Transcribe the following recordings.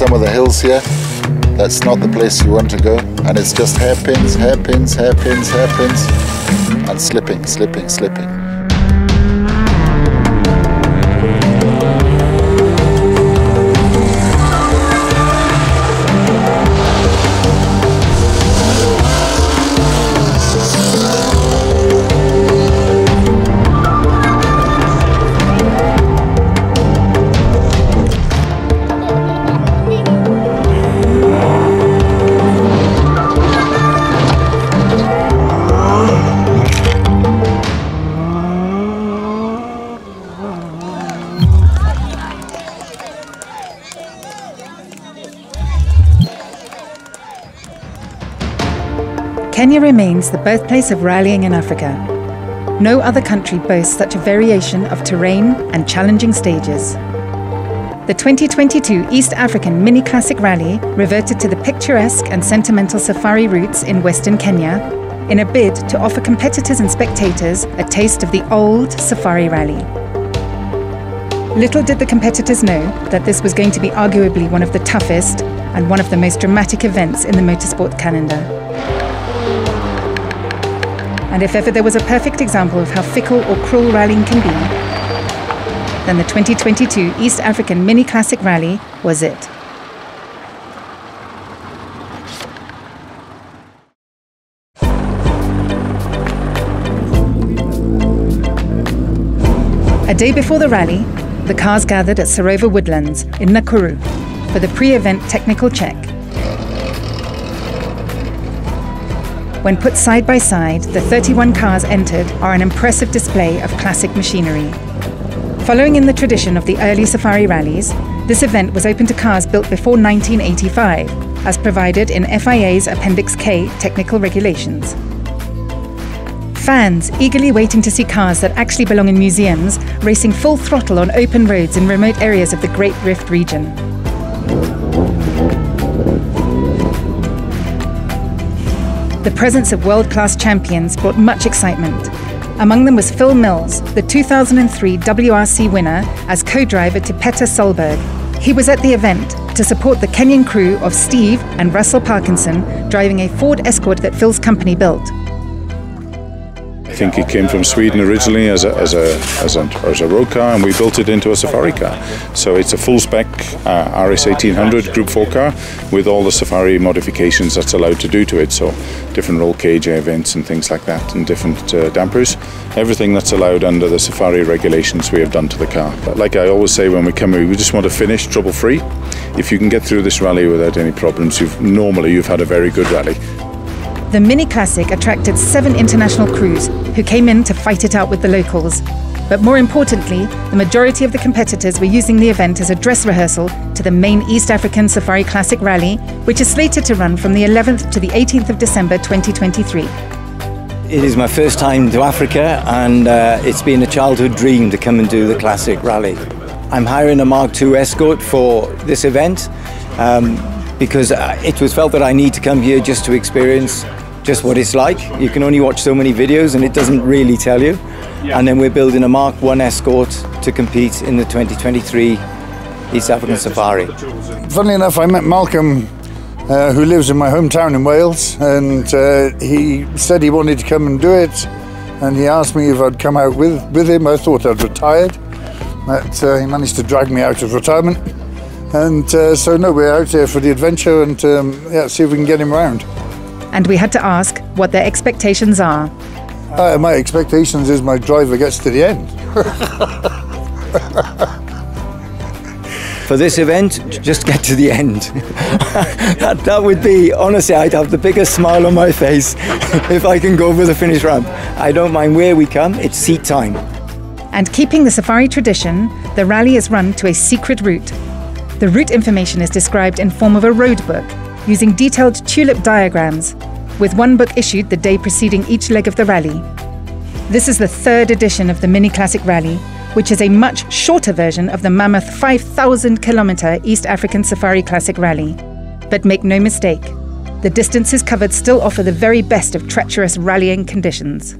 some of the hills here. That's not the place you want to go. And it's just hairpins, hairpins, hairpins, hairpins, and slipping, slipping, slipping. Kenya remains the birthplace of rallying in Africa. No other country boasts such a variation of terrain and challenging stages. The 2022 East African Mini Classic Rally reverted to the picturesque and sentimental safari routes in Western Kenya in a bid to offer competitors and spectators a taste of the old safari rally. Little did the competitors know that this was going to be arguably one of the toughest and one of the most dramatic events in the motorsport calendar. And if ever there was a perfect example of how fickle or cruel rallying can be, then the 2022 East African Mini Classic Rally was it. A day before the rally, the cars gathered at Sarova Woodlands in Nakuru for the pre-event technical check. When put side by side, the 31 cars entered are an impressive display of classic machinery. Following in the tradition of the early safari rallies, this event was open to cars built before 1985, as provided in FIA's Appendix K technical regulations. Fans eagerly waiting to see cars that actually belong in museums racing full throttle on open roads in remote areas of the Great Rift region. The presence of world-class champions brought much excitement. Among them was Phil Mills, the 2003 WRC winner, as co-driver to Petter Solberg. He was at the event to support the Kenyan crew of Steve and Russell Parkinson driving a Ford Escort that Phil's company built. I think it came from Sweden originally as a road car, and we built it into a safari car. So it's a full-spec RS 1800 Group 4 car with all the safari modifications that's allowed to do to it. So different roll cage events and things like that, and different dampers. Everything that's allowed under the safari regulations we have done to the car. But like I always say when we come here, we just want to finish trouble-free. If you can get through this rally without any problems, you've had a very good rally. The Mini Classic attracted 7 international crews who came in to fight it out with the locals. But more importantly, the majority of the competitors were using the event as a dress rehearsal to the main East African Safari Classic Rally, which is slated to run from the 11th to the 18th of December 2023. It is my first time to Africa, and it's been a childhood dream to come and do the Classic Rally. I'm hiring a Mark II Escort for this event because it was felt that I need to come here just to experience just what it's like. You can only watch so many videos and it doesn't really tell you. Yeah. And then we're building a Mark I Escort to compete in the 2023 East African Safari. Funnily enough, I met Malcolm, who lives in my hometown in Wales, and he said he wanted to come and do it, and he asked me if I'd come out with him. I thought I'd retired, but he managed to drag me out of retirement. And so no, we're out here for the adventure and see if we can get him round. And we had to ask what their expectations are. My expectations is my driver gets to the end. For this event, just get to the end. that would be, honestly, I'd have the biggest smile on my face if I can go over the finish ramp. I don't mind where we come, it's seat time. And keeping the safari tradition, the rally is run to a secret route. The route information is described in form of a road book, using detailed tulip diagrams, with one book issued the day preceding each leg of the rally. This is the 3rd edition of the Mini Classic Rally, which is a much shorter version of the mammoth 5,000-kilometre East African Safari Classic Rally. But make no mistake, the distances covered still offer the very best of treacherous rallying conditions.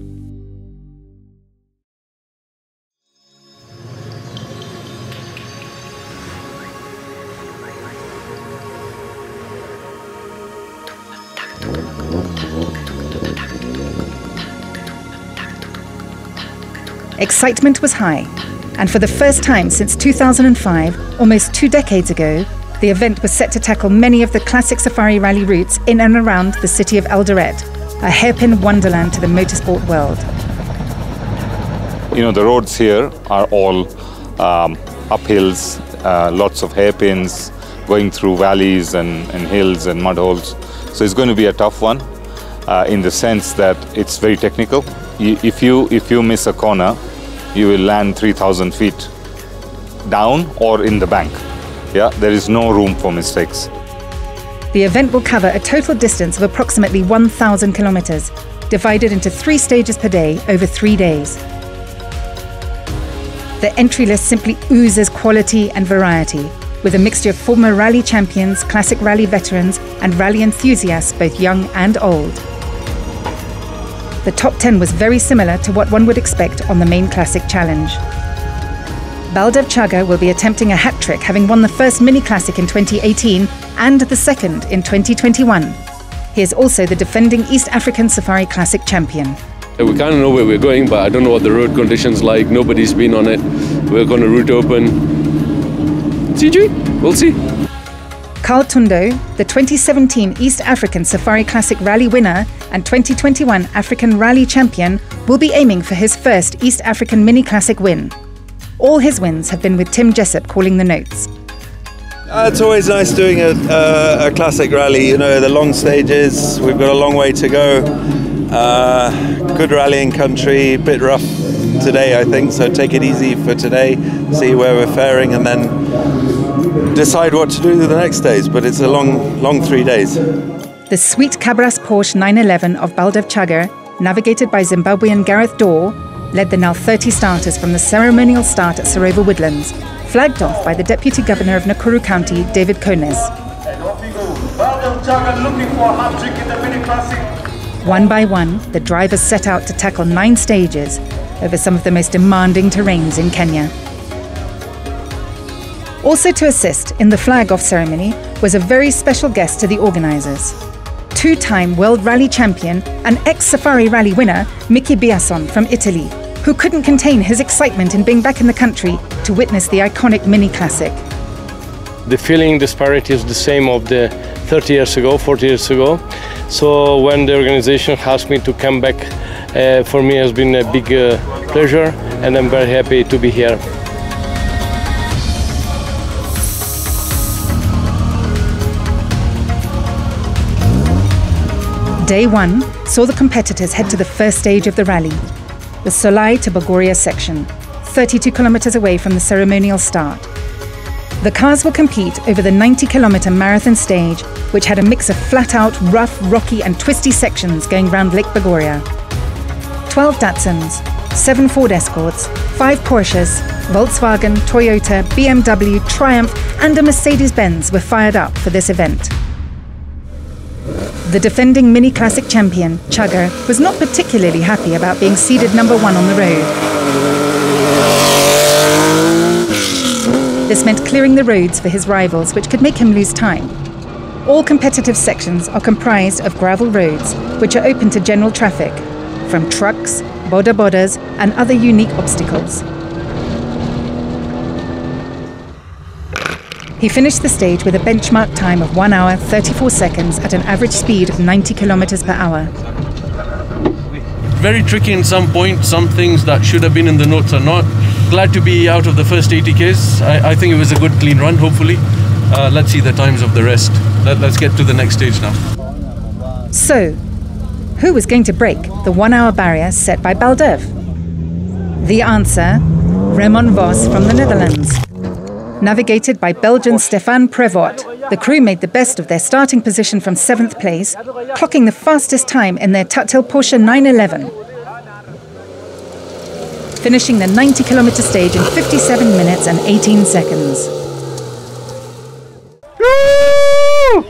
Excitement was high, and for the first time since 2005, almost 2 decades ago, the event was set to tackle many of the classic safari rally routes in and around the city of Eldoret, a hairpin wonderland to the motorsport world. You know, the roads here are all uphills, lots of hairpins, going through valleys and hills and mud holes. So it's going to be a tough one in the sense that it's very technical. If you miss a corner, you will land 3,000 feet down or in the bank. Yeah, there is no room for mistakes. The event will cover a total distance of approximately 1,000 kilometers, divided into 3 stages per day over 3 days. The entry list simply oozes quality and variety, with a mixture of former rally champions, classic rally veterans, and rally enthusiasts, both young and old. The top 10 was very similar to what one would expect on the main classic challenge. Baldev Chagar will be attempting a hat-trick, having won the first mini-classic in 2018 and the second in 2021. He is also the defending East African Safari Classic champion. We kind of know where we're going, but I don't know what the road conditions like. Nobody's been on it. We're going to route open. CG, we'll see. Carl Tundo, the 2017 East African Safari Classic Rally winner and 2021 African Rally champion, will be aiming for his first East African Mini Classic win. All his wins have been with Tim Jessup calling the notes. It's always nice doing a classic rally, you know, the long stages. We've got a long way to go. Good rallying country, bit rough today, I think, so take it easy for today, see where we're faring, and then decide what to do the next days. But it's a long 3 days. The sweet Cabras Porsche 911 of Baldev Chagar, navigated by Zimbabwean Gareth Dorr, led the now 30 starters from the ceremonial start at Sarova Woodlands, flagged off by the Deputy Governor of Nakuru County, David Kones. One by one, the drivers set out to tackle 9 stages over some of the most demanding terrains in Kenya. Also to assist in the flag-off ceremony was a very special guest to the organisers. 2-time World Rally champion and ex-Safari Rally winner, Mickey Biasson from Italy, who couldn't contain his excitement in being back in the country to witness the iconic Mini Classic. The feeling, the spirit is the same of the 30 years ago, 40 years ago. So when the organization asked me to come back, for me has been a big pleasure, and I'm very happy to be here. Day 1 saw the competitors head to the first stage of the rally, the Solai to Bogoria section, 32 kilometers away from the ceremonial start. The cars will compete over the 90-kilometer marathon stage, which had a mix of flat-out, rough, rocky and twisty sections going round Lake Bogoria. 12 Datsuns, 7 Ford Escorts, 5 Porsches, Volkswagen, Toyota, BMW, Triumph and a Mercedes-Benz were fired up for this event. The defending Mini Classic champion, Chagar, was not particularly happy about being seeded number 1 on the road. This meant clearing the roads for his rivals, which could make him lose time. All competitive sections are comprised of gravel roads, which are open to general traffic, from trucks, boda bodas, and other unique obstacles. He finished the stage with a benchmark time of 1 hour, 34 seconds at an average speed of 90 kilometers per hour. Very tricky in some points, some things that should have been in the notes are not. Glad to be out of the first 80 Ks. I think it was a good clean run, hopefully. Let's see the times of the rest. Let's get to the next stage now. So, who was going to break the 1 hour barrier set by Baldev? The answer, Raymond Vos from the Netherlands. Navigated by Belgian Stefan Prevot, the crew made the best of their starting position from 7th place, clocking the fastest time in their Tatil Porsche 911. Finishing the 90-kilometer stage in 57 minutes and 18 seconds. Woo!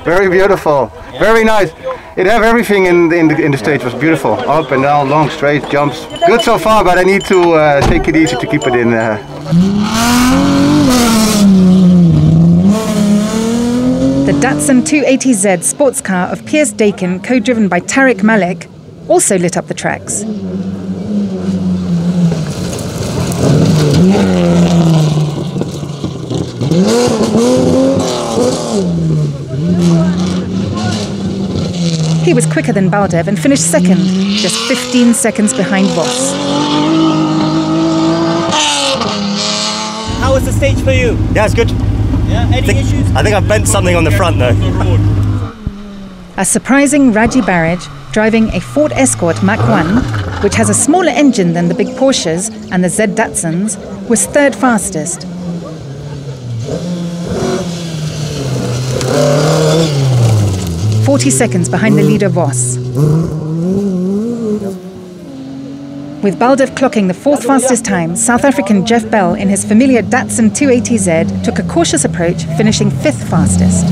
Very beautiful, very nice. It had everything in the stage. Was beautiful, up and down, long straight jumps. Good so far, but I need to take it easy to keep it in. The Datsun 280Z sports car of Piers Dakin, co-driven by Tariq Malik, also lit up the tracks. He was quicker than Baldev and finished second, just 15 seconds behind Voss. How was the stage for you? Yeah, it's good. Yeah, any issues? I think I've bent something on the front though. A surprising Raji Barrage, driving a Ford Escort Mach 1, which has a smaller engine than the big Porsches and the Z Datsuns, was third fastest. .40 behind the leader Voss. With Baldev clocking the fourth fastest time, South African Jeff Bell in his familiar Datsun 280Z took a cautious approach, finishing fifth fastest.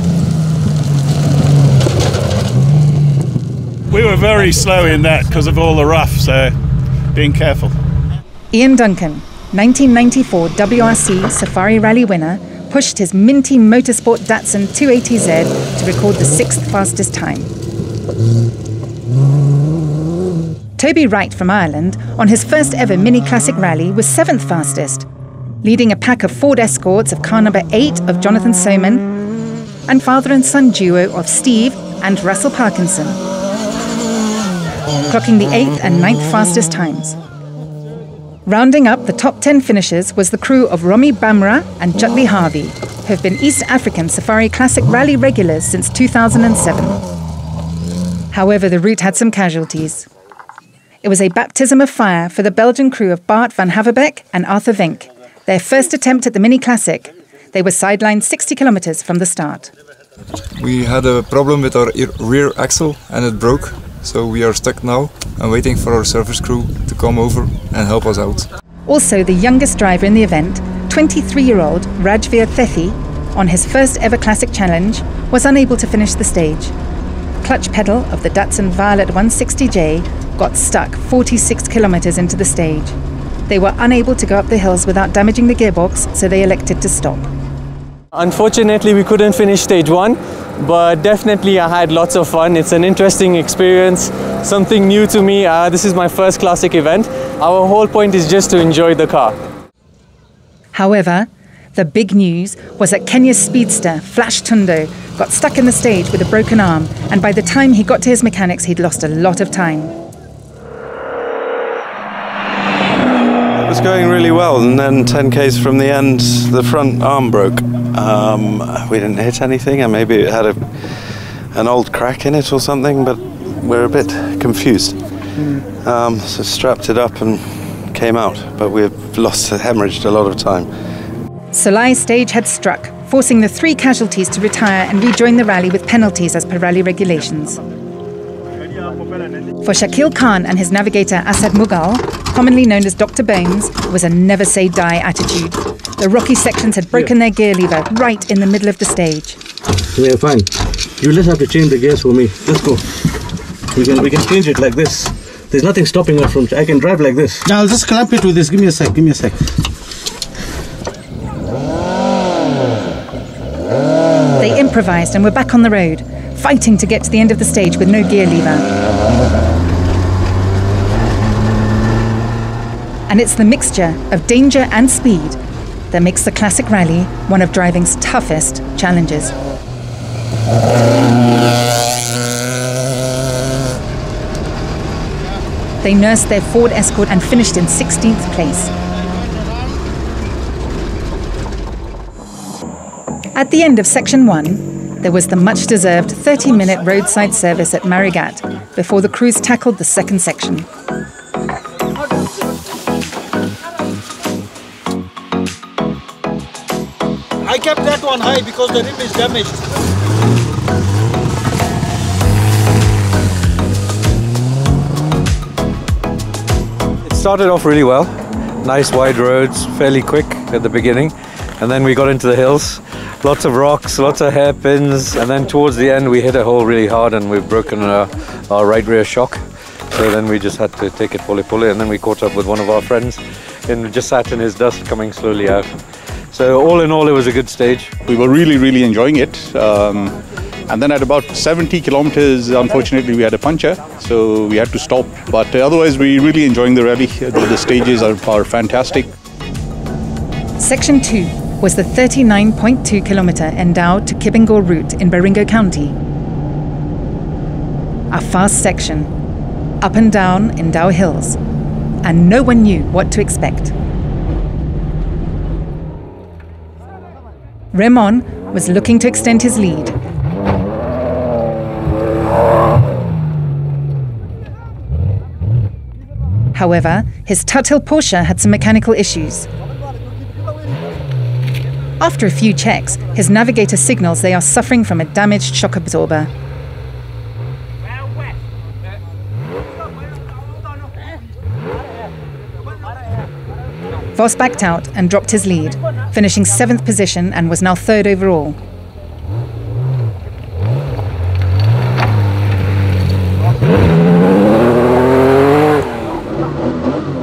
We were very slow in that because of all the rough, so being careful. Ian Duncan, 1994 WRC Safari Rally winner, pushed his minty motorsport Datsun 280Z to record the sixth fastest time. Toby Wright from Ireland, on his first ever mini classic rally, was seventh fastest, leading a pack of Ford Escorts of car number 8 of Jonathan Soman and father and son duo of Steve and Russell Parkinson, clocking the 8th and 9th fastest times. Rounding up the top 10 finishers was the crew of Romy Bamra and Jutli Harvey, who have been East African Safari Classic Rally regulars since 2007. However, the route had some casualties. It was a baptism of fire for the Belgian crew of Bart van Haverbeck and Arthur Venk, their first attempt at the Mini Classic. They were sidelined 60 kilometers from the start. We had a problem with our rear axle and it broke. So we are stuck now and waiting for our service crew to come over and help us out. Also, the youngest driver in the event, 23-year-old Rajveer Thethi, on his first ever classic challenge, was unable to finish the stage. Clutch pedal of the Datsun Violet 160J got stuck 46 kilometers into the stage. They were unable to go up the hills without damaging the gearbox, so they elected to stop. Unfortunately, we couldn't finish stage 1. But definitely I had lots of fun. It's an interesting experience, something new to me. This is my first classic event. Our whole point is just to enjoy the car. However, the big news was that Kenya's speedster, Flash Tundo, got stuck in the stage with a broken arm, and by the time he got to his mechanics, he'd lost a lot of time. It was going really well, and then 10 k's from the end, the front arm broke. We didn't hit anything, and maybe it had an old crack in it or something, but we're a bit confused. So strapped it up and came out, but we've hemorrhaged a lot of time. Solai's stage had struck, forcing the 3 casualties to retire and rejoin the rally with penalties as per rally regulations. For Shakil Khan and his navigator Asad Mughal, commonly known as Dr. Bones, was a never-say-die attitude. The rocky sections had broken their gear lever right in the middle of the stage. Yeah, fine. You just have to change the gears for me. Let's go. We can change it like this. There's nothing stopping us from... I can drive like this. Now I'll just clamp it with this. Give me a sec. They improvised and were back on the road, fighting to get to the end of the stage with no gear lever. And it's the mixture of danger and speed that makes the classic rally one of driving's toughest challenges. They nursed their Ford Escort and finished in 16th place. At the end of section 1, there was the much-deserved 30-minute roadside service at Marigat before the crews tackled the second section. I kept that one high because the rim is damaged. It started off really well. Nice wide roads, fairly quick at the beginning. And then we got into the hills. Lots of rocks, lots of hairpins. And then towards the end we hit a hole really hard and we've broken our right rear shock. So then we just had to take it pole-pole, and then we caught up with one of our friends and just sat in his dust coming slowly out. So all in all, it was a good stage. We were really enjoying it. And then at about 70 kilometers, unfortunately, we had a puncture, so we had to stop. But otherwise, we're really enjoying the rally. The stages are fantastic. Section 2, was the 39.2 kilometre Endau to Kibingor route in Baringo County. A fast section, up and down Endau hills, and no one knew what to expect. Raymond was looking to extend his lead. However, his Tuthill Porsche had some mechanical issues. After a few checks, his navigator signals they are suffering from a damaged shock absorber. Voss backed out and dropped his lead, finishing 7th position and was now 3rd overall.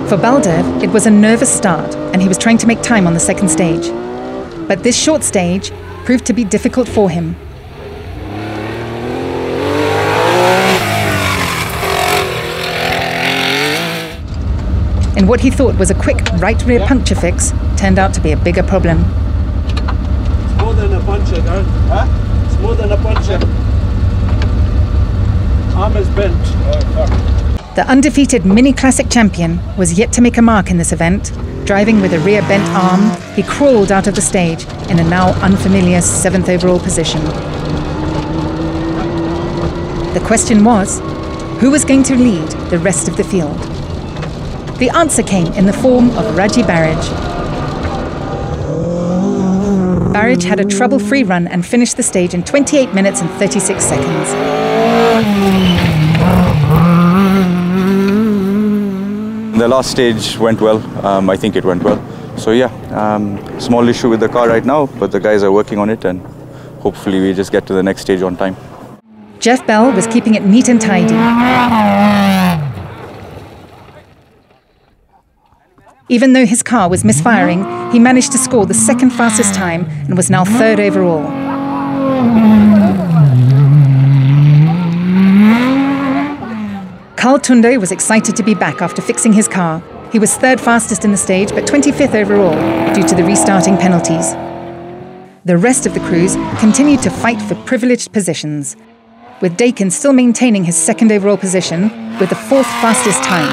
For Baldev, it was a nervous start and he was trying to make time on the 2nd stage. But this short stage proved to be difficult for him. And what he thought was a quick right rear puncture fix turned out to be a bigger problem. It's more than a puncture, though. Huh? It's more than a puncture. Arm is bent. Oh, fuck. The undefeated Mini Classic champion was yet to make a mark in this event. Driving with a rear bent arm, he crawled out of the stage in a now unfamiliar 7th overall position. The question was, who was going to lead the rest of the field? The answer came in the form of Raji Barrage. Barrage had a trouble-free run and finished the stage in 28 minutes and 36 seconds. The last stage went well. I think it went well. So yeah, small issue with the car right now, but the guys are working on it and hopefully we just get to the next stage on time. Jeff Bell was keeping it neat and tidy. Even though his car was misfiring, he managed to score the 2nd fastest time and was now 3rd overall. Carl Tunde was excited to be back after fixing his car. He was 3rd fastest in the stage, but 25th overall due to the restarting penalties. The rest of the crews continued to fight for privileged positions, with Dakin still maintaining his 2nd overall position with the 4th fastest time.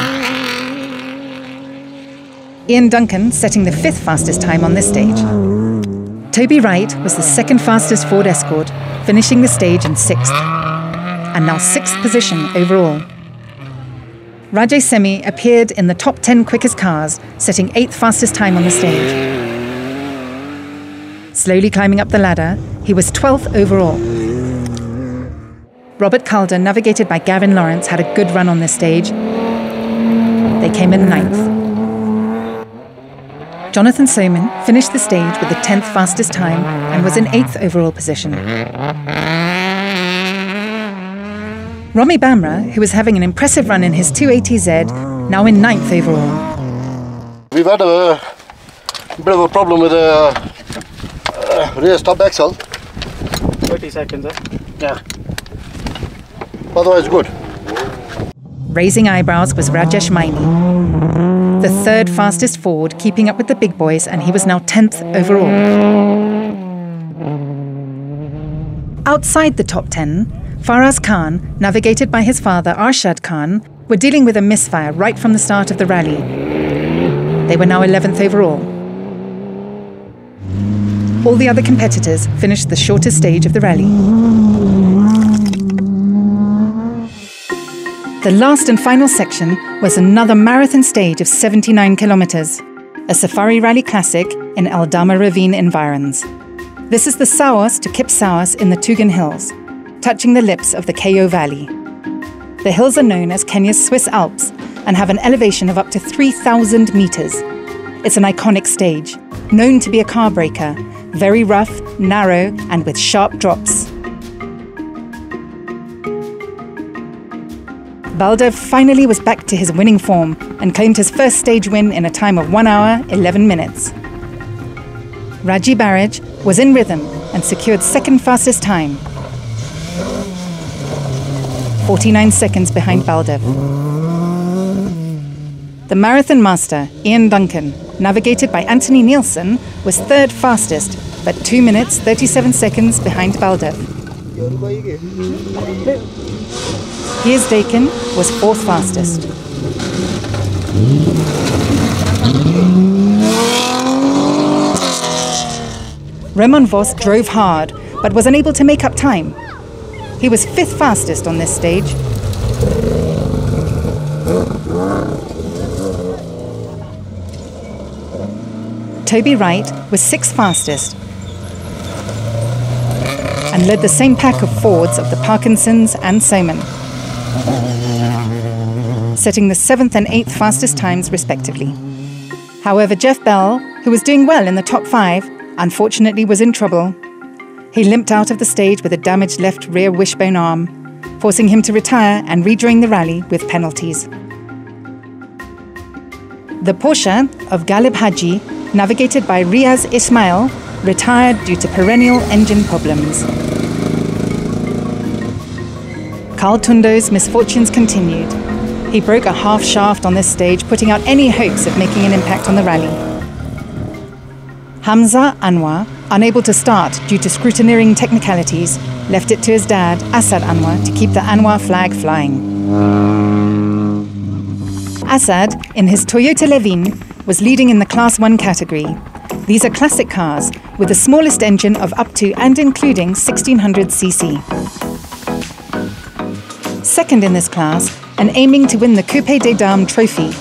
Ian Duncan setting the 5th fastest time on this stage. Toby Wright was the 2nd fastest Ford Escort, finishing the stage in 6th, and now 6th position overall. Rajay Semi appeared in the top 10 quickest cars, setting 8th fastest time on the stage. Slowly climbing up the ladder, he was 12th overall. Robert Calder, navigated by Gavin Lawrence, had a good run on this stage. They came in 9th. Jonathan Soman finished the stage with the 10th fastest time and was in 8th overall position. Romy Bamra, who was having an impressive run in his 280Z, now in 9th overall. We've had a bit of a problem with the rear stop axle. 30 seconds, eh? Yeah. Otherwise good. Raising eyebrows was Rajesh Maini, the 3rd fastest Ford, keeping up with the big boys, and he was now 10th overall. Outside the top 10, Faraz Khan, navigated by his father Arshad Khan, were dealing with a misfire right from the start of the rally. They were now 11th overall. All the other competitors finished the shortest stage of the rally. The last and final section was another marathon stage of 79 kilometres, a safari rally classic in Eldama Ravine environs. This is the Sawas to Kip Sawas in the Tugun Hills, touching the lips of the Kayo Valley. The hills are known as Kenya's Swiss Alps and have an elevation of up to 3,000 metres. It's an iconic stage, known to be a car breaker, very rough, narrow, and with sharp drops. Baldev finally was back to his winning form and claimed his first stage win in a time of 1 hour, 11 minutes. Raji Barrage was in rhythm and secured 2nd fastest time, 49 seconds behind Baldev. The marathon master, Ian Duncan, navigated by Anthony Nielsen, was third fastest, but 2 minutes 37 seconds behind Baldev. Piers Dakin was fourth fastest. Raymond Vos drove hard, but was unable to make up time. He was fifth fastest on this stage. Toby Wright was sixth fastest and led the same pack of Fords of the Parkinsons and Soman, setting the 7th and 8th fastest times respectively. However, Jeff Bell, who was doing well in the top 5, unfortunately was in trouble. He limped out of the stage with a damaged left rear wishbone arm, forcing him to retire and rejoin the rally with penalties. The Porsche of Ghalib Haji, navigated by Riaz Ismail, retired due to perennial engine problems. Carl Tundo's misfortunes continued. He broke a half shaft on this stage, putting out any hopes of making an impact on the rally. Hamza Anwar, unable to start due to scrutineering technicalities, left it to his dad, Asad Anwar, to keep the Anwar flag flying. Asad, in his Toyota Levin, was leading in the Class 1 category. These are classic cars with the smallest engine of up to and including 1600cc. Second in this class, and aiming to win the Coupe des Dames trophy,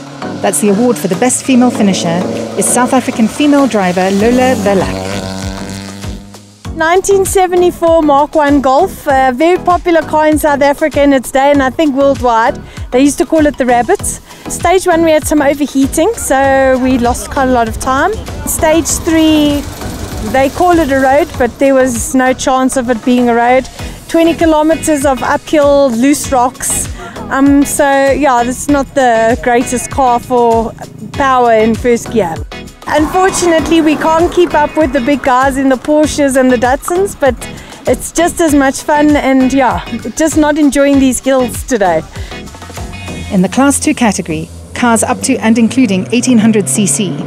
that's the award for the best female finisher, is South African female driver Lola Verlack. 1974 Mark 1 Golf, a very popular car in South Africa in its day and I think worldwide. They used to call it the Rabbits. Stage 1 we had some overheating, so we lost quite a lot of time. Stage 3, they call it a road, but there was no chance of it being a road. 20 kilometers of uphill, loose rocks. So yeah, this is not the greatest car for power in first gear. Unfortunately, we can't keep up with the big guys in the Porsches and the Datsuns, but it's just as much fun and yeah, just not enjoying these hills today. In the Class 2 category, cars up to and including 1800cc,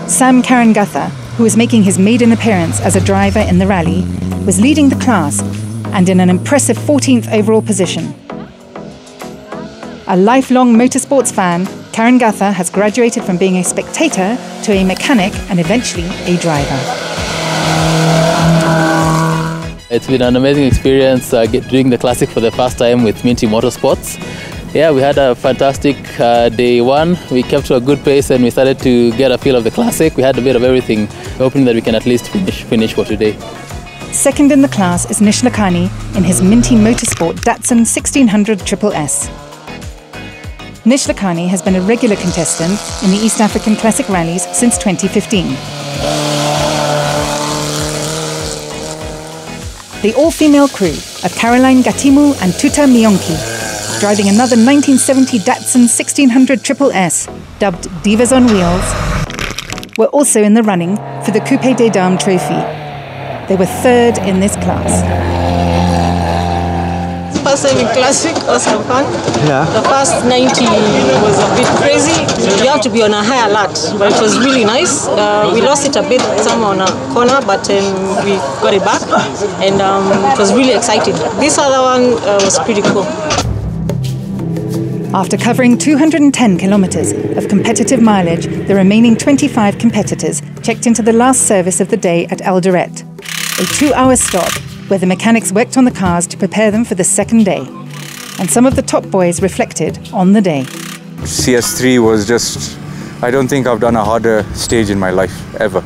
Sam Karangatha, who was making his maiden appearance as a driver in the rally, was leading the class and in an impressive 14th overall position. A lifelong motorsports fan, Karangatha has graduated from being a spectator to a mechanic and eventually a driver. It's been an amazing experience doing the Classic for the first time with Minty Motorsports. Yeah, we had a fantastic day one. We kept to a good pace and we started to get a feel of the Classic. We had a bit of everything, hoping that we can at least finish for today. Second in the class is Nish Lakhani in his Minty Motorsport Datsun 1600 SSS. Nish Lakhani has been a regular contestant in the East African Classic Rallies since 2015. The all-female crew of Caroline Gatimu and Tuta Mionki, driving another 1970 Datsun 1600 SSS, dubbed Divas on Wheels, were also in the running for the Coupe des Dames trophy. They were third in this class. First time in Classic, awesome fun. Yeah. The first 90 was a bit crazy. You have to be on a high alert, but it was really nice. We lost it a bit some on a corner, but we got it back, and it was really exciting. This other one was pretty cool. After covering 210 kilometers of competitive mileage, the remaining 25 competitors checked into the last service of the day at Eldoret, a 2-hour stop where the mechanics worked on the cars to prepare them for the second day. And some of the top boys reflected on the day. CS3 was just, I don't think I've done a harder stage in my life, ever.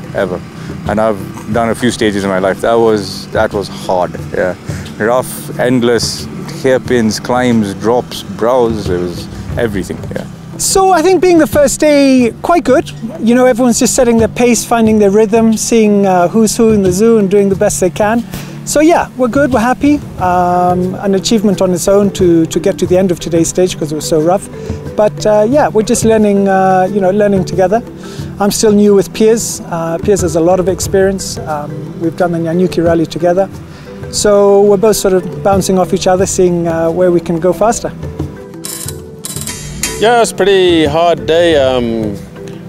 And I've done a few stages in my life. That was hard, yeah. Rough, endless, hairpins, climbs, drops, brows, it was everything, yeah. So I think being the first day, quite good. You know, everyone's just setting their pace, finding their rhythm, seeing who's who in the zoo and doing the best they can. So yeah, we're good, we're happy. An achievement on its own to get to the end of today's stage because it was so rough. But yeah, we're just learning, learning together. I'm still new with Piers. Piers has a lot of experience. We've done the Nyanyuki rally together. So we're both sort of bouncing off each other, seeing where we can go faster. Yeah, it's a pretty hard day.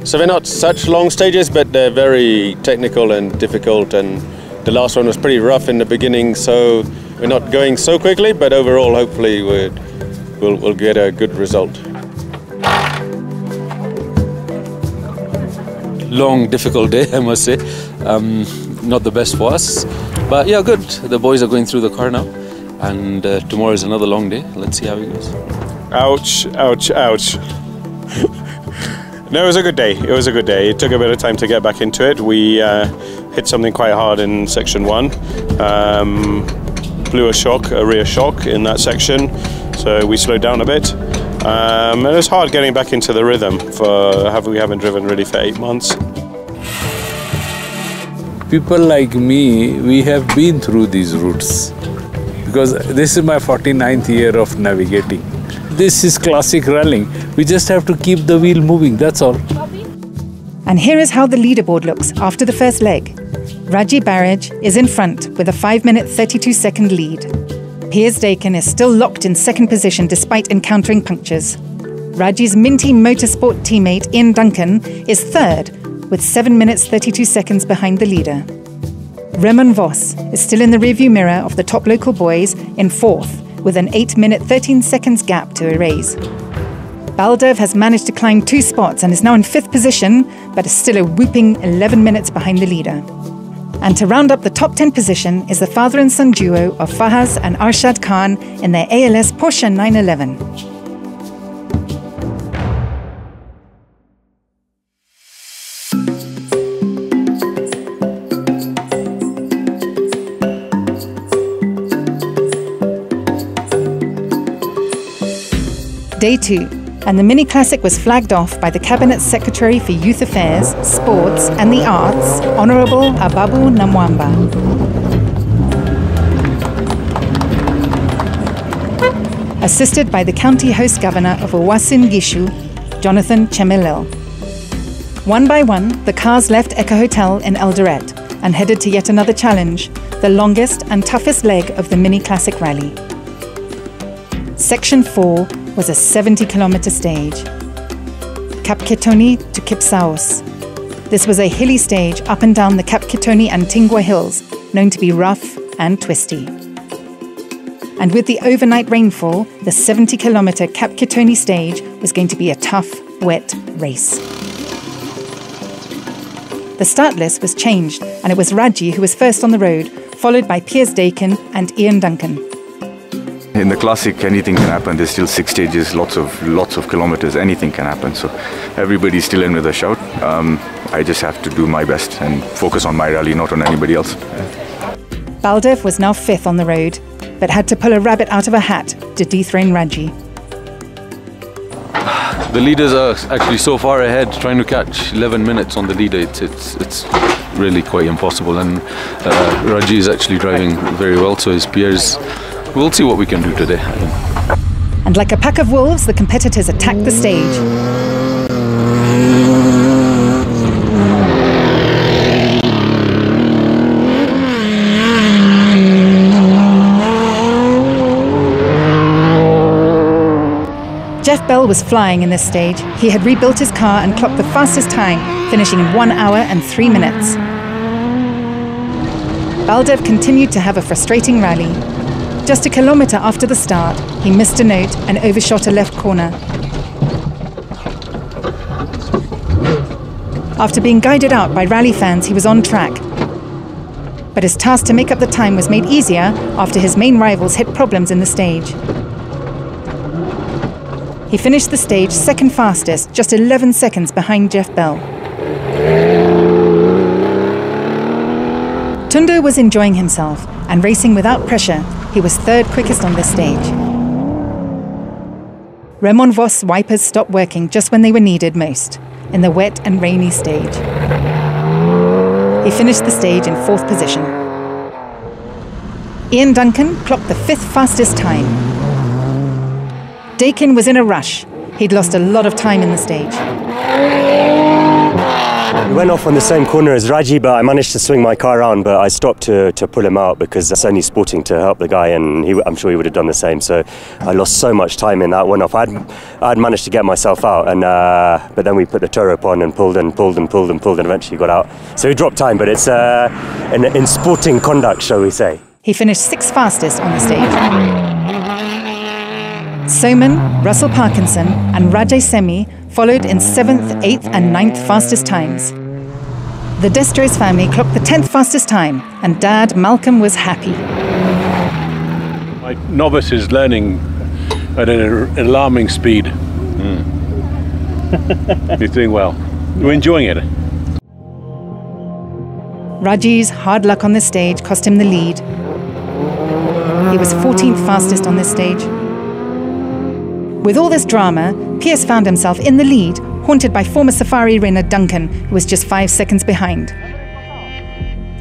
So they're not such long stages, but they're very technical and difficult. And the last one was pretty rough in the beginning, so we're not going so quickly. But overall, hopefully, we'll get a good result. Long, difficult day, I must say. Not the best for us, but yeah, good. The boys are going through the car now, and tomorrow is another long day. Let's see how it goes. Ouch, ouch, ouch. No, it was a good day. It was a good day. It took a bit of time to get back into it. We hit something quite hard in section 1. Blew a rear shock in that section, so we slowed down a bit. And it was hard getting back into the rhythm. We haven't driven really for 8 months. People like me, we have been through these routes because this is my 49th year of navigating. This is classic rallying. We just have to keep the wheel moving, that's all. And here is how the leaderboard looks after the first leg. Raji Barrage is in front with a 5-minute 32-second lead. Piers Dakin is still locked in second position despite encountering punctures. Raji's Minty Motorsport teammate Ian Duncan is third with 7 minutes 32 seconds behind the leader. Raymond Vos is still in the rearview mirror of the top local boys in fourth with an 8-minute 13 seconds gap to erase. Baldev has managed to climb 2 spots and is now in 5th position, but is still a whooping 11 minutes behind the leader. And to round up the top 10 position is the father and son duo of Fahaz and Arshad Khan in their ALS Porsche 911. Day 2, and the Mini Classic was flagged off by the Cabinet Secretary for Youth Affairs, Sports and the Arts, Honourable Ababu Namwamba. Assisted by the County Host Governor of Owasin Gishu, Jonathan Chemelil. One by one, the cars left Eka Hotel in Eldoret and headed to yet another challenge, the longest and toughest leg of the Mini Classic Rally. Section 4 was a 70-kilometre stage. Kapketoni to Kipsaos. This was a hilly stage up and down the Kapketoni and Tingwa hills, known to be rough and twisty. And with the overnight rainfall, the 70-kilometre Kapketoni stage was going to be a tough, wet race. The start list was changed, and it was Raji who was first on the road, followed by Piers Dakin and Ian Duncan. In the Classic, anything can happen. There's still 6 stages, lots of kilometers, anything can happen. So everybody's still in with a shout. I just have to do my best and focus on my rally, not on anybody else. Baldev was now 5th on the road, but had to pull a rabbit out of a hat to dethrone Raji. The leaders are actually so far ahead, trying to catch 11 minutes on the leader. It's really quite impossible, and Raji is actually driving very well, so his peers. We'll see what we can do today. And like a pack of wolves, the competitors attacked the stage. Jeff Bell was flying in this stage. He had rebuilt his car and clocked the fastest time, finishing in 1 hour and 3 minutes. Baldev continued to have a frustrating rally. Just a kilometre after the start, he missed a note and overshot a left corner. After being guided out by rally fans, he was on track. But his task to make up the time was made easier after his main rivals hit problems in the stage. He finished the stage second fastest, just 11 seconds behind Jeff Bell. Tundo was enjoying himself and racing without pressure. He was third quickest on this stage. Raymond Vos' wipers stopped working just when they were needed most, in the wet and rainy stage. He finished the stage in 4th position. Ian Duncan clocked the 5th fastest time. Dakin was in a rush. He'd lost a lot of time in the stage. We went off on the same corner as Raji, but I managed to swing my car around, but I stopped to pull him out because it's only sporting to help the guy, and I'm sure he would have done the same. So I lost so much time in that one off. I'd managed to get myself out, and but then we put the tow rope on and pulled and eventually got out. So we dropped time, but it's in sporting conduct, shall we say. He finished 6th fastest on the stage. Soman, Russell Parkinson and Rajay Semi followed in 7th, 8th and 9th fastest times. The Destros family clocked the 10th fastest time, and Dad, Malcolm, was happy. My novice is learning at an alarming speed. He's doing well. We're enjoying it. Raji's hard luck on the stage cost him the lead. He was 14th fastest on this stage. With all this drama, Piers found himself in the lead, haunted by former safari runner Duncan, who was just 5 seconds behind.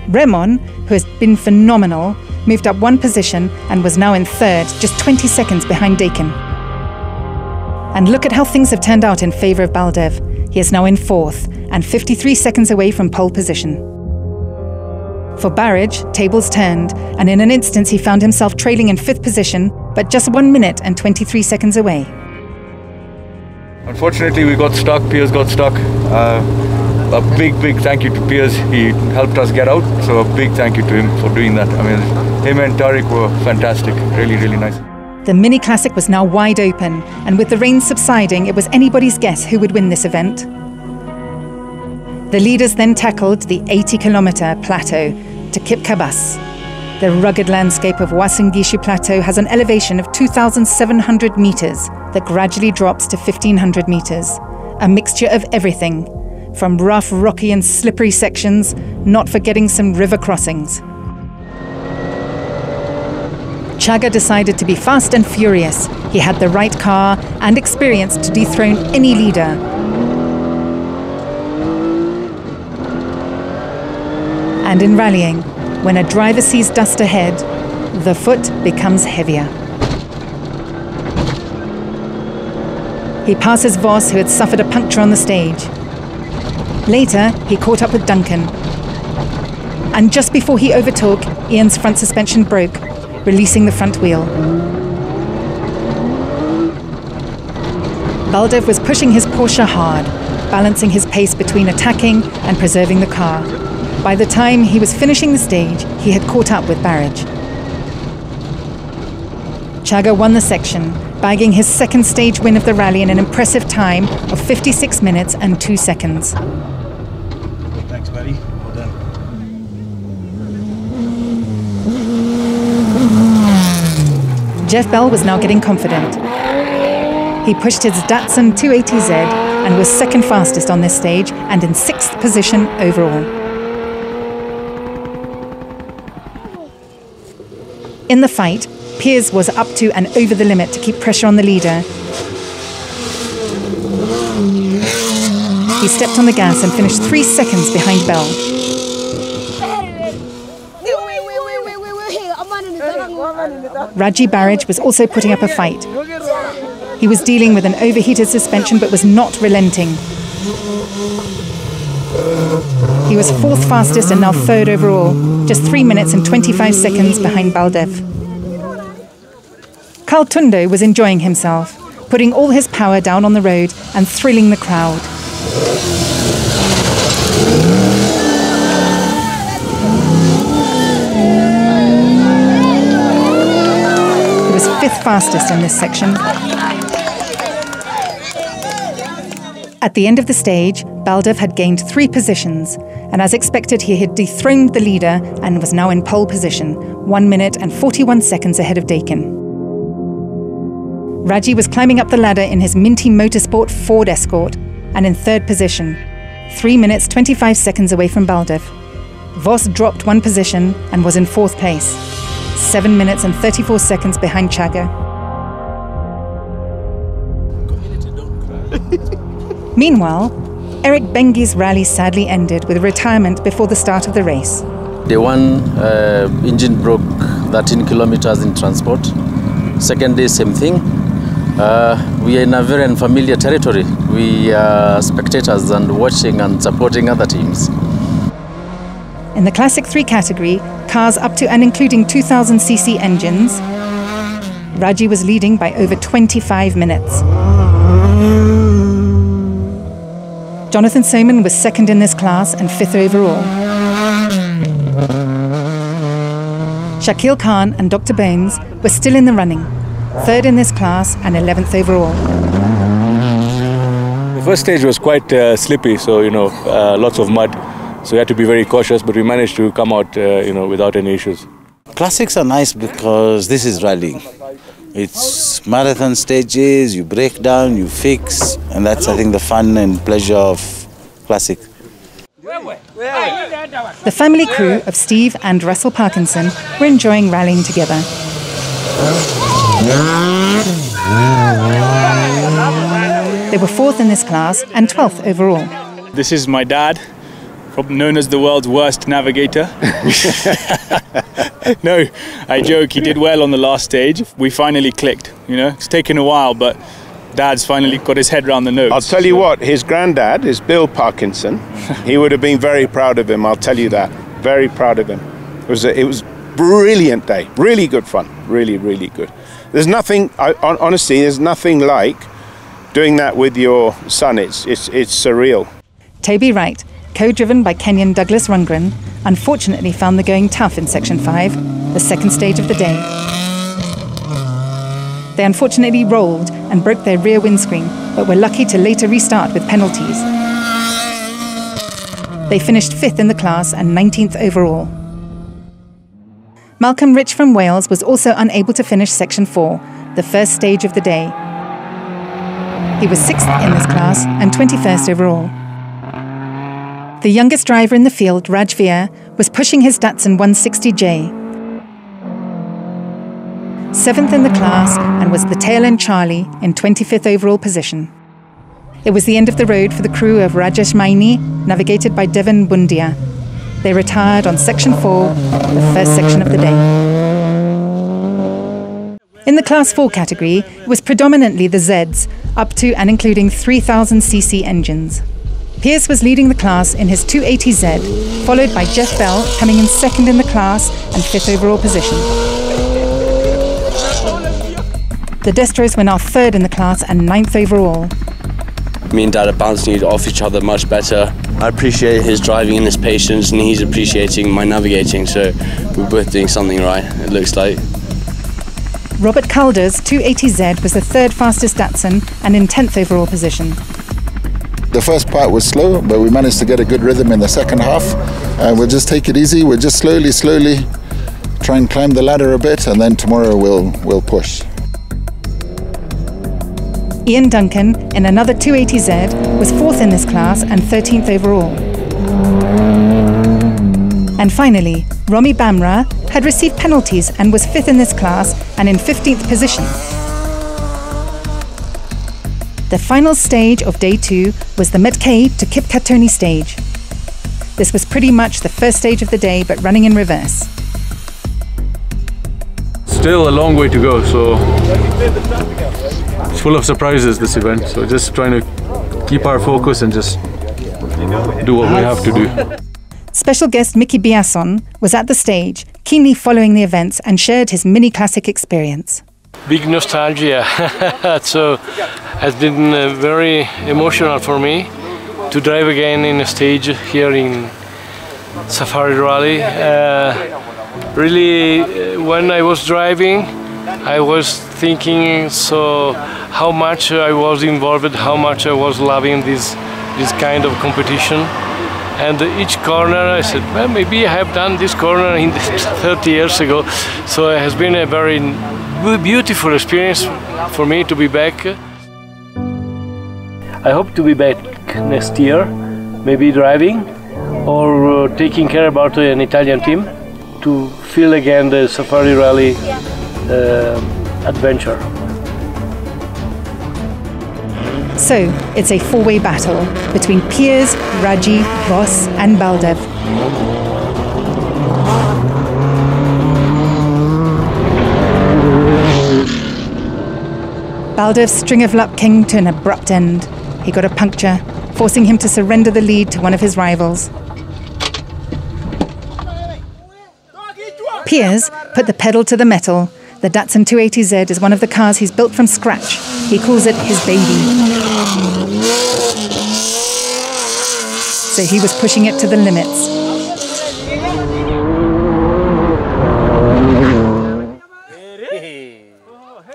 Remon, who has been phenomenal, moved up 1 position and was now in 3rd, just 20 seconds behind Dakin. And look at how things have turned out in favour of Baldev. He is now in 4th and 53 seconds away from pole position. For Barrage, tables turned, and in an instant he found himself trailing in 5th position, but just 1 minute and 23 seconds away. Unfortunately, we got stuck. Piers got stuck. A big thank you to Piers. He helped us get out, so a big thank you to him for doing that. I mean, him and Tariq were fantastic. Really, really nice. The Mini Classic was now wide open, and with the rain subsiding, it was anybody's guess who would win this event. The leaders then tackled the 80-kilometre plateau to Kip Kabas. The rugged landscape of Wasingishu Plateau has an elevation of 2,700 metres that gradually drops to 1,500 metres, a mixture of everything, from rough, rocky and slippery sections, not forgetting some river crossings. Chaga decided to be fast and furious. He had the right car and experience to dethrone any leader. And in rallying, when a driver sees dust ahead, the foot becomes heavier. He passes Voss, who had suffered a puncture on the stage. Later, he caught up with Duncan. And just before he overtook, Ian's front suspension broke, releasing the front wheel. Baldev was pushing his Porsche hard, balancing his pace between attacking and preserving the car. By the time he was finishing the stage, he had caught up with Barrage. Chaga won the section, bagging his 2nd stage win of the rally in an impressive time of 56 minutes and 2 seconds. Thanks, buddy. Well done. Jeff Bell was now getting confident. He pushed his Datsun 280Z and was 2nd fastest on this stage and in 6th position overall. In the fight, Piers was up to and over the limit to keep pressure on the leader. He stepped on the gas and finished 3 seconds behind Bell. Raji Barrage was also putting up a fight. He was dealing with an overheated suspension but was not relenting. He was 4th fastest and now 3rd overall, just 3 minutes and 25 seconds behind Baldev. Carl Tundo was enjoying himself, putting all his power down on the road and thrilling the crowd. He was 5th fastest in this section. At the end of the stage, Baldev had gained 3 positions, and as expected, he had dethroned the leader and was now in pole position, 1 minute and 41 seconds ahead of Dakin. Raji was climbing up the ladder in his minty Motorsport Ford Escort and in 3rd position, 3 minutes 25 seconds away from Baldev. Voss dropped 1 position and was in 4th place, 7 minutes and 34 seconds behind Chaga. Meanwhile, Eric Bengi's rally sadly ended with retirement before the start of the race. Day 1, engine broke 13 kilometers in transport. Second day, same thing. We are in a very unfamiliar territory. We are spectators and watching and supporting other teams. In the Classic 3 category, cars up to and including 2000cc engines, Raji was leading by over 25 minutes. Jonathan Soman was second in this class and 5th overall. Shakil Khan and Dr. Bones were still in the running, 3rd in this class and 11th overall. The first stage was quite slippy, so lots of mud. So we had to be very cautious, but we managed to come out without any issues. Classics are nice because this is rallying. It's marathon stages, you break down, you fix, and that's, I think, the fun and pleasure of classic. The family crew of Steve and Russell Parkinson were enjoying rallying together. They were 4th in this class and 12th overall. This is my dad, known as the world's worst navigator. No, I joke, he did well on the last stage. We finally clicked, It's taken a while, but Dad's finally got his head around the notes. I'll tell you what, his granddad is Bill Parkinson. He would have been very proud of him, I'll tell you that. Very proud of him. It was a brilliant day, really good fun, really, really good. There's nothing, honestly, there's nothing like doing that with your son. It's surreal. Toby Wright, co-driven by Kenyan Douglas Rundgren, unfortunately found the going tough in Section 5, the second stage of the day. They unfortunately rolled and broke their rear windscreen, but were lucky to later restart with penalties. They finished 5th in the class and 19th overall. Malcolm Rich from Wales was also unable to finish Section 4, the first stage of the day. He was 6th in this class and 21st overall. The youngest driver in the field, Raj Veer, was pushing his Datsun 160J. 7th in the class and was the tail-end Charlie in 25th overall position. It was the end of the road for the crew of Rajesh Maini, navigated by Devon Bundia. They retired on Section 4, the first section of the day. In the Class 4 category, it was predominantly the Zeds, up to and including 3000cc engines. Pierce was leading the class in his 280Z, followed by Jeff Bell coming in 2nd in the class and 5th overall position. The Destros were now 3rd in the class and 9th overall. Me and Dad are bouncing off each other much better. I appreciate his driving and his patience, and he's appreciating my navigating, so we're both doing something right, it looks like. Robert Calder's 280Z was the 3rd fastest Datsun and in 10th overall position. The first part was slow, but we managed to get a good rhythm in the second half. We'll just take it easy. We'll just slowly try and climb the ladder a bit, and then tomorrow we'll push. Ian Duncan, in another 280Z, was 4th in this class and 13th overall. And finally, Romy Bamra had received penalties and was 5th in this class and in 15th position. The final stage of Day 2 was the Metkei to Kipkatoni stage. This was pretty much the first stage of the day, but running in reverse. Still a long way to go, so it's full of surprises, this event. So just trying to keep our focus and just do what we have to do. Special guest Mickey Biasson was at the stage, keenly following the events, and shared his mini classic experience. Big nostalgia. So has been very emotional for me to drive again in a stage here in Safari Rally. Really, when I was driving, I was thinking how much I was involved, how much I was loving this kind of competition. And each corner I said, well, maybe I have done this corner 30 years ago. So it has been a very beautiful experience for me to be back. I hope to be back next year, maybe driving or taking care about an Italian team to feel again the Safari Rally adventure. So, it's a four-way battle between Piers, Raji, Ross and Baldev. Baldov's string of luck came to an abrupt end. He got a puncture, forcing him to surrender the lead to one of his rivals. Piers put the pedal to the metal. The Datsun 280Z is one of the cars he's built from scratch. He calls it his baby. So he was pushing it to the limits.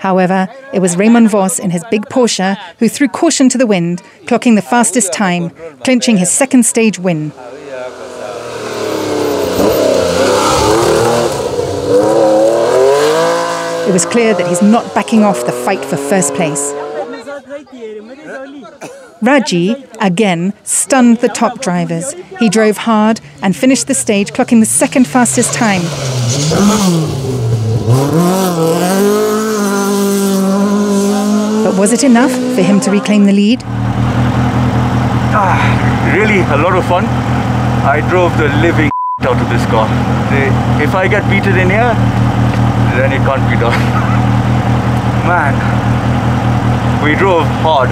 However, it was Raymond Vos in his big Porsche who threw caution to the wind, clocking the fastest time, clinching his second stage win. It was clear that he's not backing off the fight for first place. Raji, again, stunned the top drivers. He drove hard and finished the stage, clocking the second fastest time. But was it enough for him to reclaim the lead? Really a lot of fun. I drove the living out of this car. If I get beaten in here, then it can't be done. Man, we drove hard.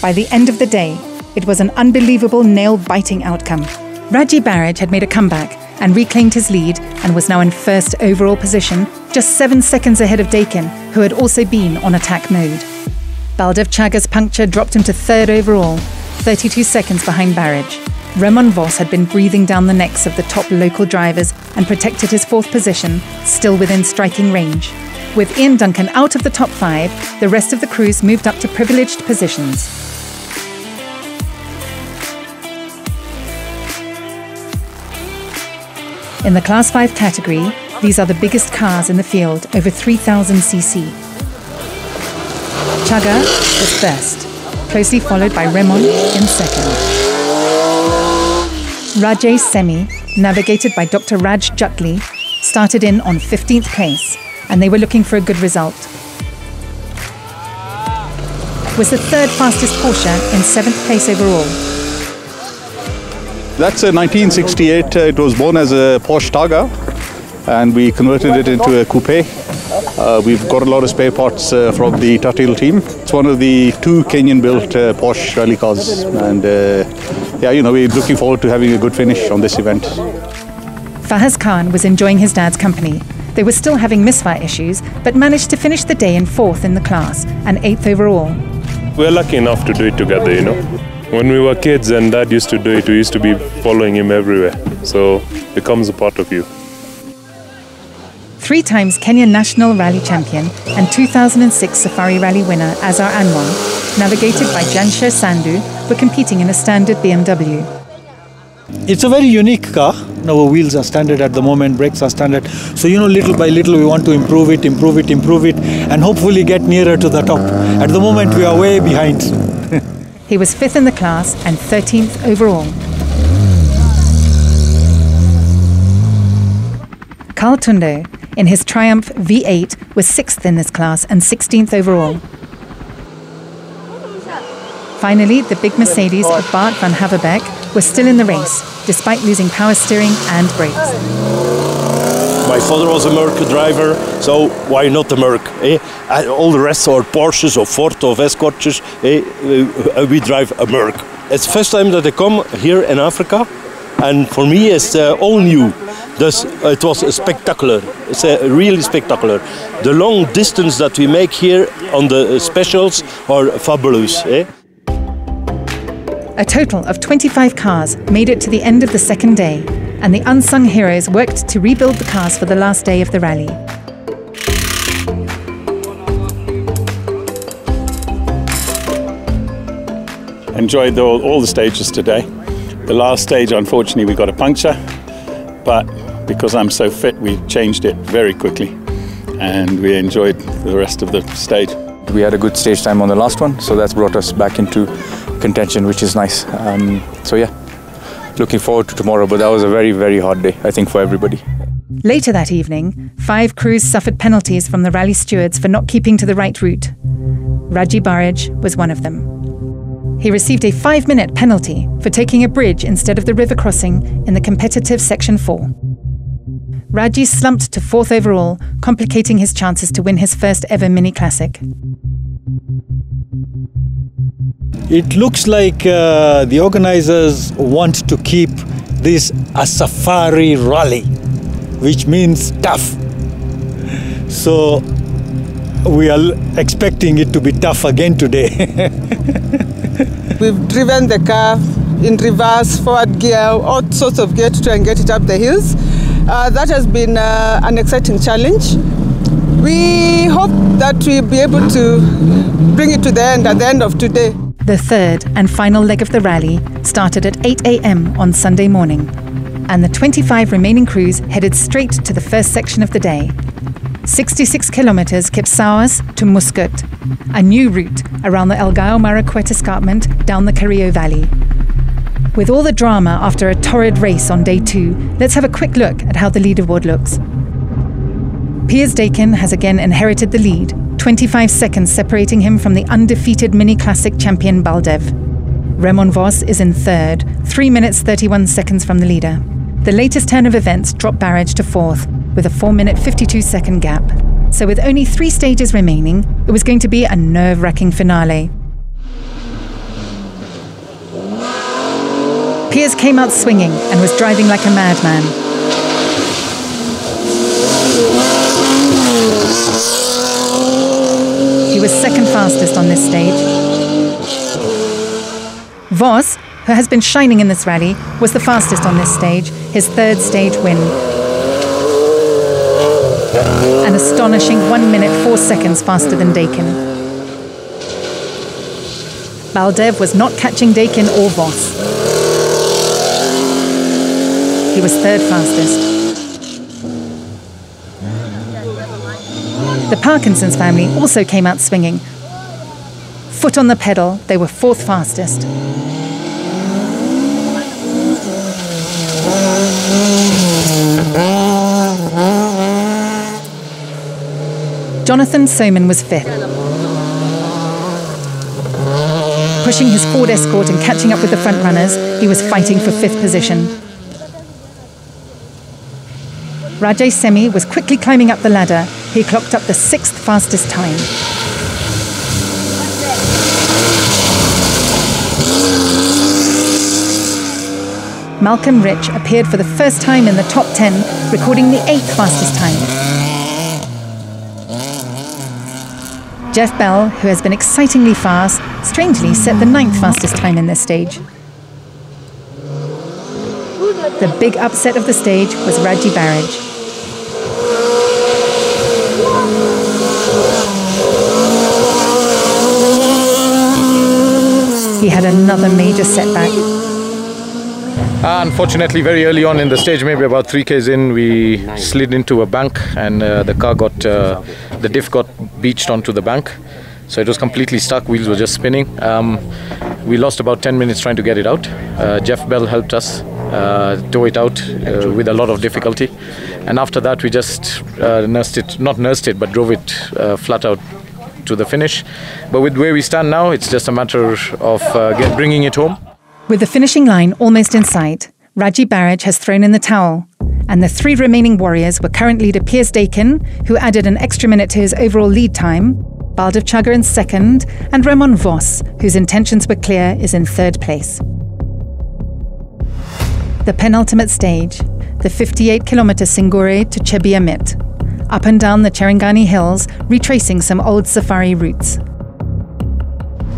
By the end of the day, it was an unbelievable nail-biting outcome. Raji Barrage had made a comeback and reclaimed his lead and was now in first overall position, just 7 seconds ahead of Dakin, who had also been on attack mode. Baldov Chaga's puncture dropped him to third overall, 32 seconds behind Barrage. Raymond Vos had been breathing down the necks of the top local drivers and protected his fourth position, still within striking range. With Ian Duncan out of the top 5, the rest of the crews moved up to privileged positions. In the Class 5 category, these are the biggest cars in the field, over 3,000 cc. Chaga was first, closely followed by Raymond in second. Rajesh Semi, navigated by Dr. Raj Jutli, started in on 15th place, and they were looking for a good result. Was the third fastest Porsche in 7th place overall. That's a 1968. It was born as a Porsche Targa, and we converted it into a coupe. We've got a lot of spare parts from the Tatil team. It's one of the 2 Kenyan-built Porsche rally cars, and yeah, you know, we're looking forward to having a good finish on this event. Fahaz Khan was enjoying his dad's company. They were still having misfire issues, but managed to finish the day in 4th in the class and 8th overall. We're lucky enough to do it together, you know. When we were kids and Dad used to do it, we used to be following him everywhere. So it becomes a part of you. 3 times Kenyan National Rally Champion and 2006 Safari Rally winner Azar Anwar, navigated by Jansher Sandhu, were competing in a standard BMW. It's a very unique car. Our wheels are standard at the moment, brakes are standard. So, you know, little by little we want to improve it, and hopefully get nearer to the top. At the moment we are way behind. He was 5th in the class and 13th overall. Carl Tundo, in his Triumph V8, was 6th in this class and 16th overall. Finally, the big Mercedes of Bart van Haverbeck was still in the race, despite losing power steering and brakes. My father was a Merc driver, so why not the Merc? All the rest are Porsches or Ford or Escorts. We drive a Merc. It's the first time that I come here in Africa, and for me it's all new. Thus, it was spectacular. It's really spectacular. The long distance that we make here on the specials are fabulous. A total of 25 cars made it to the end of the second day, and the unsung heroes worked to rebuild the cars for the last day of the rally. Enjoyed all the stages today. The last stage, unfortunately, we got a puncture, but because I'm so fit, we changed it very quickly, and we enjoyed the rest of the stage. We had a good stage time on the last one, so that's brought us back into contention, which is nice. So yeah, looking forward to tomorrow, but that was a very, very hard day, I think, for everybody. Later that evening, 5 crews suffered penalties from the rally stewards for not keeping to the right route. Raji Barrage was one of them. He received a 5-minute penalty for taking a bridge instead of the river crossing in the competitive Section 4. Raji slumped to 4th overall, complicating his chances to win his first ever mini classic. It looks like the organizers want to keep this a safari rally, which means tough. So we are expecting it to be tough again today. We've driven the car in reverse, forward gear, all sorts of gear to try and get it up the hills. That has been an exciting challenge. We hope that we'll be able to bring it to the end at the end of today. The third and final leg of the rally started at 8 a.m. on Sunday morning, and the 25 remaining crews headed straight to the first section of the day. 66 kilometers Kipsauas to Muscat, a new route around the Elgao Marakwet escarpment down the Carrillo Valley. With all the drama after a torrid race on day 2, let's have a quick look at how the leaderboard looks. Piers Dakin has again inherited the lead, 25 seconds separating him from the undefeated Mini Classic champion Baldev. Remon Vos is in 3rd, 3 minutes 31 seconds from the leader. The latest turn of events dropped Barrage to 4th, with a 4-minute 52-second gap. So with only 3 stages remaining, it was going to be a nerve-wracking finale. Piers came out swinging and was driving like a madman. He was second fastest on this stage. Vos, who has been shining in this rally, was the fastest on this stage, his 3rd stage win. An astonishing 1 minute 4 seconds faster than Dakin. Baldev was not catching Dakin or Vos. He was 3rd fastest. The Parkinson's family also came out swinging. Foot on the pedal, they were 4th fastest. Jonathan Soman was 5th. Pushing his Ford Escort and catching up with the front runners, he was fighting for 5th position. Rajay Semi was quickly climbing up the ladder. He clocked up the 6th fastest time. Malcolm Rich appeared for the first time in the top 10, recording the 8th fastest time. Jeff Bell, who has been excitingly fast, strangely set the 9th fastest time in this stage. The big upset of the stage was Raji Barrage. He had another major setback. Unfortunately, very early on in the stage, maybe about 3 k's in, we slid into a bank and the car got, the diff got beached onto the bank. So it was completely stuck, wheels were just spinning. We lost about 10 minutes trying to get it out. Jeff Bell helped us tow it out with a lot of difficulty. And after that, we just but drove it flat out to the finish. But with where we stand now, it's just a matter of bringing it home. With the finishing line almost in sight, Raji Barrage has thrown in the towel, and the 3 remaining warriors were current leader Piers Dakin, who added an extra minute to his overall lead time, Baldev Chugger in 2nd, and Remon Vos, whose intentions were clear, is in 3rd place. The penultimate stage, the 58-kilometre Singore to Chebiamit, up and down the Cherangani hills, retracing some old safari routes.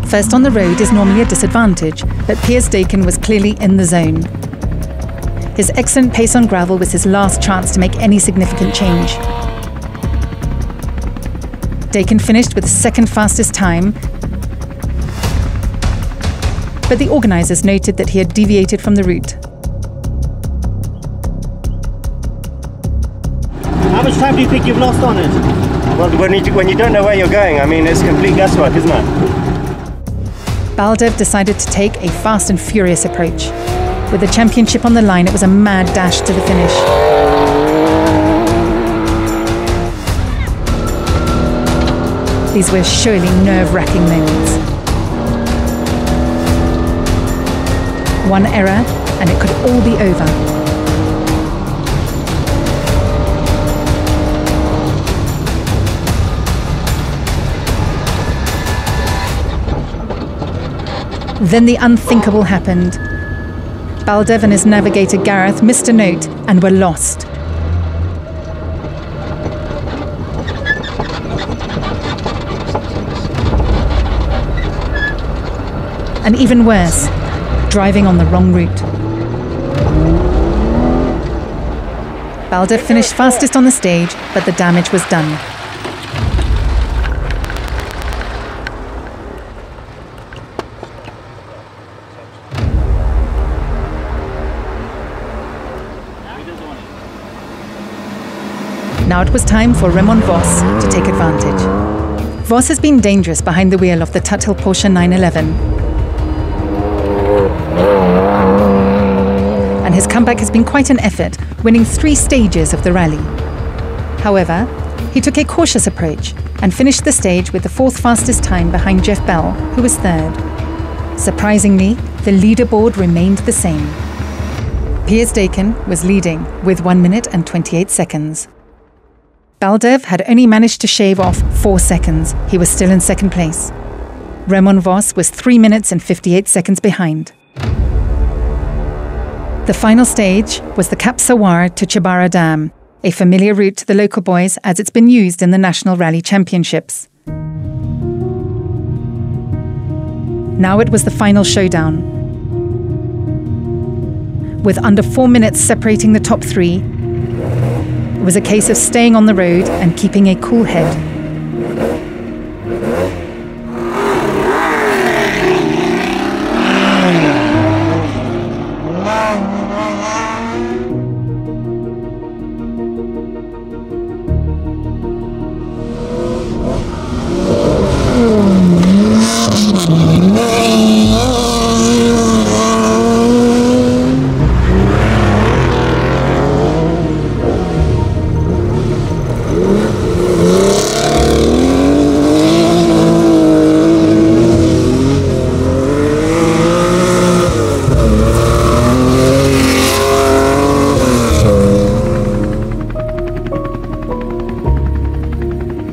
First on the road is normally a disadvantage, but Piers Dakin was clearly in the zone. His excellent pace on gravel was his last chance to make any significant change. Dakin finished with the 2nd fastest time, but the organisers noted that he had deviated from the route. How much time do you think you've lost on it? Well, when you don't know where you're going, I mean, it's complete guesswork, isn't it? Baldev decided to take a fast and furious approach. With the championship on the line, it was a mad dash to the finish. These were surely nerve-wracking moments. One error, and it could all be over. Then the unthinkable happened. Baldev and his navigator Gareth missed a note and were lost. And even worse, driving on the wrong route. Baldev finished fastest on the stage, but the damage was done. Now it was time for Remon Vos to take advantage. Vos has been dangerous behind the wheel of the Tuthill Porsche 911. And his comeback has been quite an effort, winning 3 stages of the rally. However, he took a cautious approach and finished the stage with the 4th fastest time behind Jeff Bell, who was 3rd. Surprisingly, the leaderboard remained the same. Piers Dakin was leading with 1 minute and 28 seconds. Baldev had only managed to shave off 4 seconds. He was still in 2nd place. Remon Vos was 3 minutes and 58 seconds behind. The final stage was the Cap Sawar to Chibara Dam, a familiar route to the local boys as it's been used in the National Rally Championships. Now it was the final showdown. With under 4 minutes separating the top 3, it was a case of staying on the road and keeping a cool head.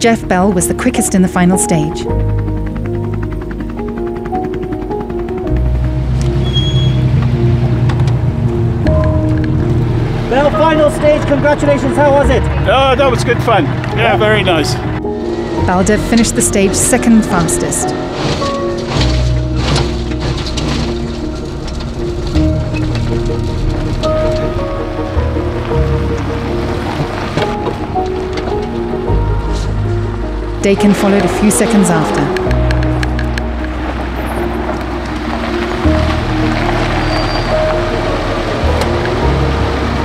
Jeff Bell was the quickest in the final stage. Bell, final stage, congratulations, how was it? Oh, that was good fun. Yeah, very nice. Baldev finished the stage 2nd fastest. Dakin followed a few seconds after.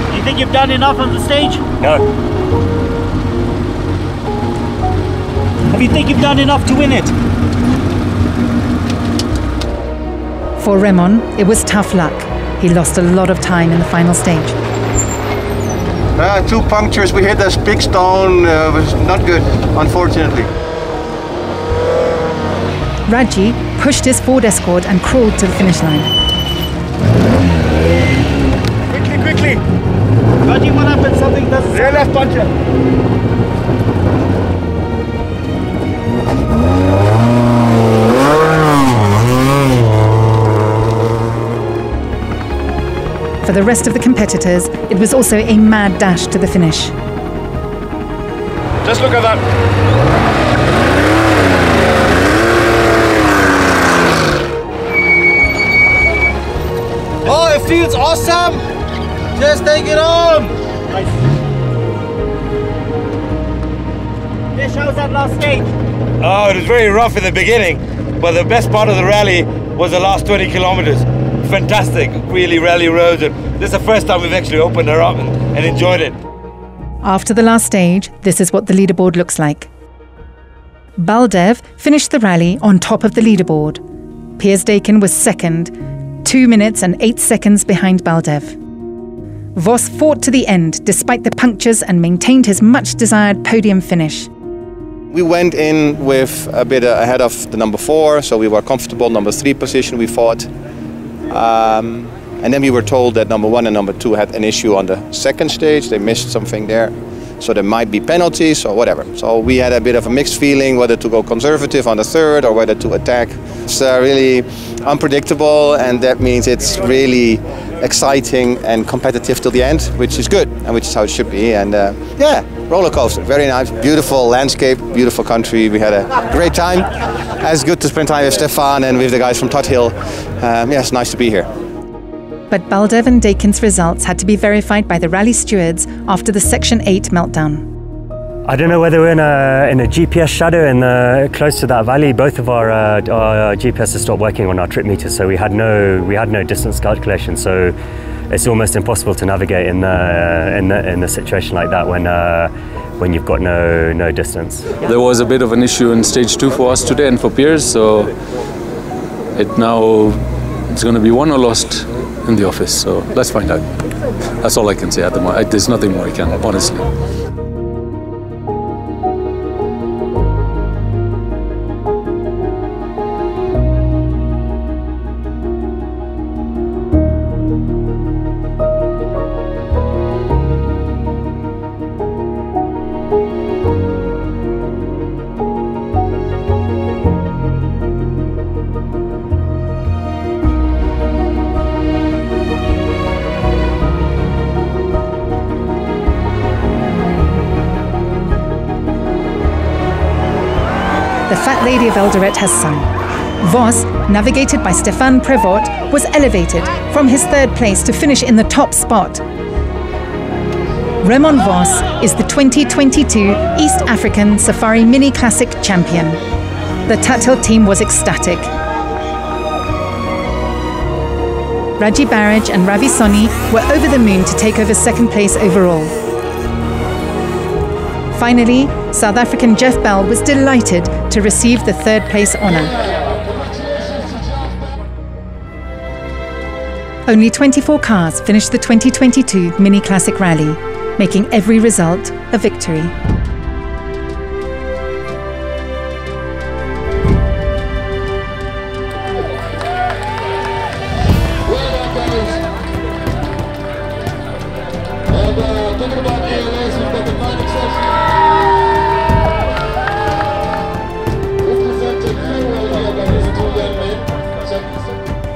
Do you think you've done enough on the stage? No. Do you think you've done enough to win it? For Remon, it was tough luck. He lost a lot of time in the final stage. 2 punctures, we hit this big stone, was not good, unfortunately. Raji pushed his Ford Escort and crawled to the finish line. Quickly! Raji, what happened? Something doesn't... Rear left puncture. For the rest of the competitors, it was also a mad dash to the finish. Just look at that. Oh, it feels awesome! Just take it home! Nice. Fish, how was that last stage? Oh, it was very rough in the beginning, but the best part of the rally was the last 20 kilometers. Fantastic, really rally roads, and this is the first time we've actually opened her up and enjoyed it. After the last stage, this is what the leaderboard looks like. Baldev finished the rally on top of the leaderboard. Piers Dakin was 2nd, 2 minutes and 8 seconds behind Baldev. Vos fought to the end despite the punctures and maintained his much-desired podium finish. We went in with a bit ahead of the number 4, so we were comfortable. Number 3 position we fought. And then we were told that number 1 and number 2 had an issue on the 2nd stage. They missed something there. so there might be penalties or whatever. So we had a bit of a mixed feeling whether to go conservative on the third or whether to attack. It's really unpredictable, and that means it's really exciting and competitive till the end, which is good and which is how it should be. And yeah, roller coaster, very nice, beautiful landscape, beautiful country. We had a great time. It's good to spend time with Stefan and with the guys from Tot Hill. Yeah, it's nice to be here. But Baldev and Dakin's results had to be verified by the rally stewards after the Section 8 meltdown. I don't know whether we're in a GPS shadow close to that valley. Both of our GPSs stopped working on our trip meters, so we had no distance calculation. So it's almost impossible to navigate in a situation like that when you've got no distance. There was a bit of an issue in stage 2 for us today and for Piers, so it's going to be won or lost in the office. So let's find out. That's all I can say at the moment. There's nothing more I can, honestly. The Fat Lady of Eldoret has sung. Vos, navigated by Stefan Prevot, was elevated from his third place to finish in the top spot. Raymond Vos is the 2022 East African Safari Mini Classic champion. The Tot Hill team was ecstatic. Raji Barrage and Ravi Soni were over the moon to take over second place overall. Finally, South African Jeff Bell was delighted to receive the third place honour. Only 24 cars finished the 2022 Mini Classic Rally, making every result a victory.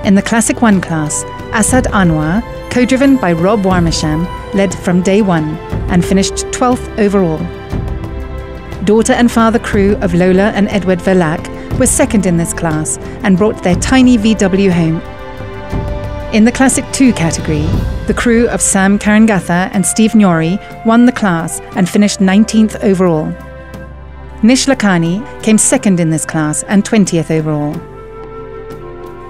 In the Classic 1 class, Asad Anwar, co-driven by Rob Warmasham, led from day one and finished 12th overall. Daughter and father crew of Lola and Edward Verlac were second in this class and brought their tiny VW home. In the Classic 2 category, the crew of Sam Karangatha and Steve Nyori won the class and finished 19th overall. Nish Lakani came second in this class and 20th overall.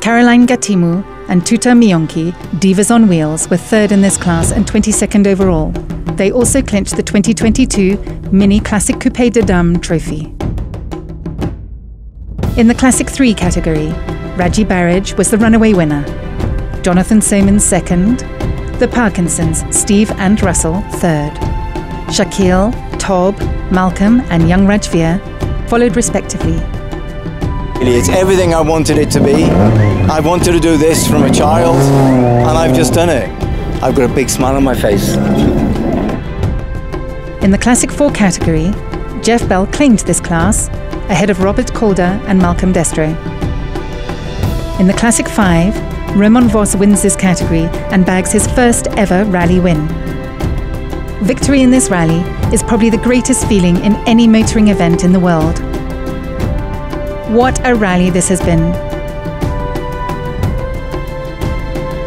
Caroline Gatimu and Tuta Mionki, Divas on Wheels, were third in this class and 22nd overall. They also clinched the 2022 Mini Classic Coupe de Dame trophy. In the Classic 3 category, Raji Barrage was the runaway winner. Jonathan Soman second, the Parkinsons, Steve and Russell, third. Shakil, Tob, Malcolm and young Rajveer followed respectively. It's everything I wanted it to be. I wanted to do this from a child, and I've just done it. I've got a big smile on my face. In the Classic 4 category, Jeff Bell claimed this class, ahead of Robert Calder and Malcolm Destro. In the Classic 5, Raymond Vos wins this category and bags his first ever rally win. Victory in this rally is probably the greatest feeling in any motoring event in the world. What a rally this has been.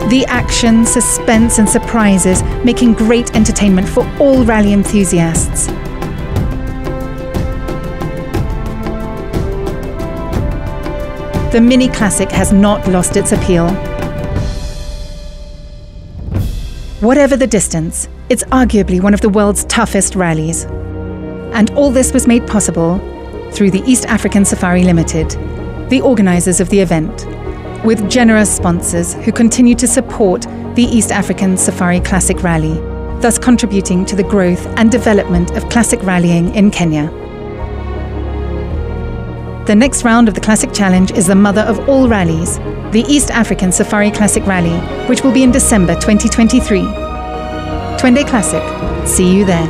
The action, suspense and surprises making great entertainment for all rally enthusiasts. The Mini Classic has not lost its appeal. Whatever the distance, it's arguably one of the world's toughest rallies. And all this was made possible through the East African Safari Limited, the organisers of the event, with generous sponsors who continue to support the East African Safari Classic Rally, thus contributing to the growth and development of classic rallying in Kenya. The next round of the Classic Challenge is the mother of all rallies, the East African Safari Classic Rally, which will be in December 2023. Twende Classic. See you there.